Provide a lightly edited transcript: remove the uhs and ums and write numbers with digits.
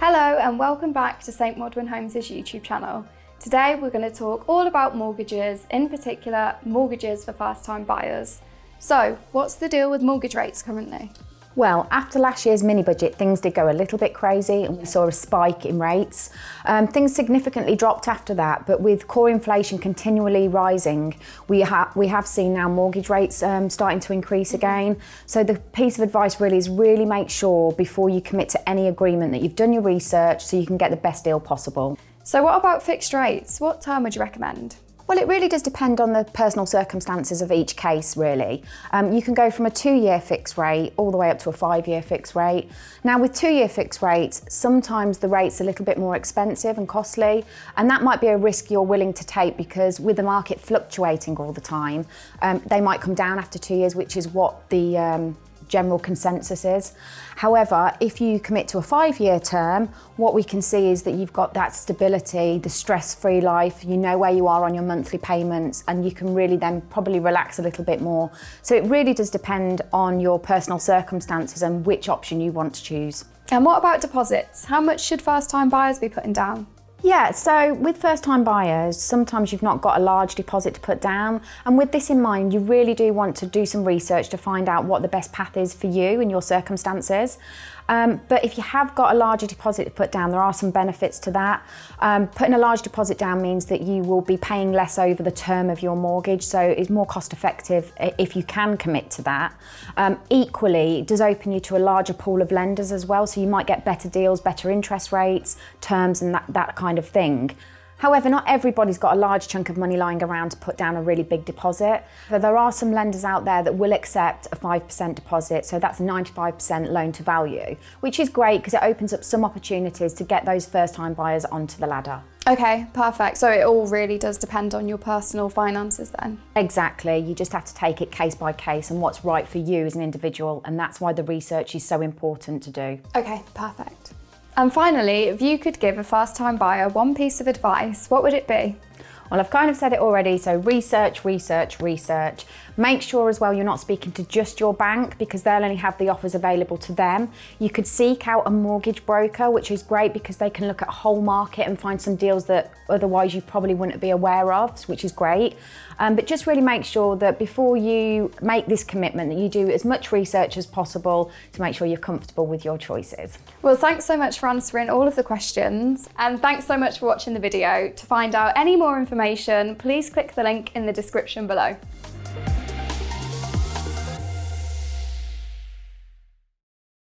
Hello and welcome back to St Modwen Homes' YouTube channel. Today we're going to talk all about mortgages, in particular mortgages for first-time buyers. So what's the deal with mortgage rates currently? Well, after last year's mini budget, things did go a little bit crazy and we saw a spike in rates. Things significantly dropped after that, but with core inflation continually rising, we have seen now mortgage rates starting to increase again. So the piece of advice really is make sure before you commit to any agreement that you've done your research so you can get the best deal possible. So what about fixed rates? What term would you recommend? Well, it really does depend on the personal circumstances of each case, really. You can go from a 2-year fixed rate all the way up to a 5-year fixed rate. Now, with 2-year fixed rates, sometimes the rate's a little bit more expensive and costly, and that might be a risk you're willing to take because with the market fluctuating all the time, they might come down after 2 years, which is what the general consensus is. However, if you commit to a 5-year term, what we can see is that you've got that stability, the stress-free life, you know where you are on your monthly payments, and you can really then probably relax a little bit more. So it really does depend on your personal circumstances and which option you want to choose. And what about deposits? How much should first-time buyers be putting down? Yeah, so with first-time buyers, sometimes you've not got a large deposit to put down. And with this in mind, you really do want to do some research to find out what the best path is for you and your circumstances. But if you have got a larger deposit to put down, there are some benefits to that. Putting a large deposit down means that you will be paying less over the term of your mortgage, so it's more cost effective if you can commit to that. Equally, it does open you to a larger pool of lenders as well, so you might get better deals, better interest rates, terms and that kind of thing. However, not everybody's got a large chunk of money lying around to put down a really big deposit. So there are some lenders out there that will accept a 5% deposit, so that's 95% loan to value, which is great because it opens up some opportunities to get those first-time buyers onto the ladder. Okay, perfect. So it all really does depend on your personal finances then? Exactly. You just have to take it case by case and what's right for you as an individual, and that's why the research is so important to do. Okay, perfect. And finally, if you could give a first-time buyer one piece of advice, what would it be? Well, I've kind of said it already, so research. Make sure as well you're not speaking to just your bank because they'll only have the offers available to them. You could seek out a mortgage broker, which is great because they can look at a whole market and find some deals that otherwise you probably wouldn't be aware of, which is great. But just really make sure that before you make this commitment that you do as much research as possible to make sure you're comfortable with your choices. Well, thanks so much for answering all of the questions, and thanks so much for watching the video. To find out any more information, please click the link in the description below.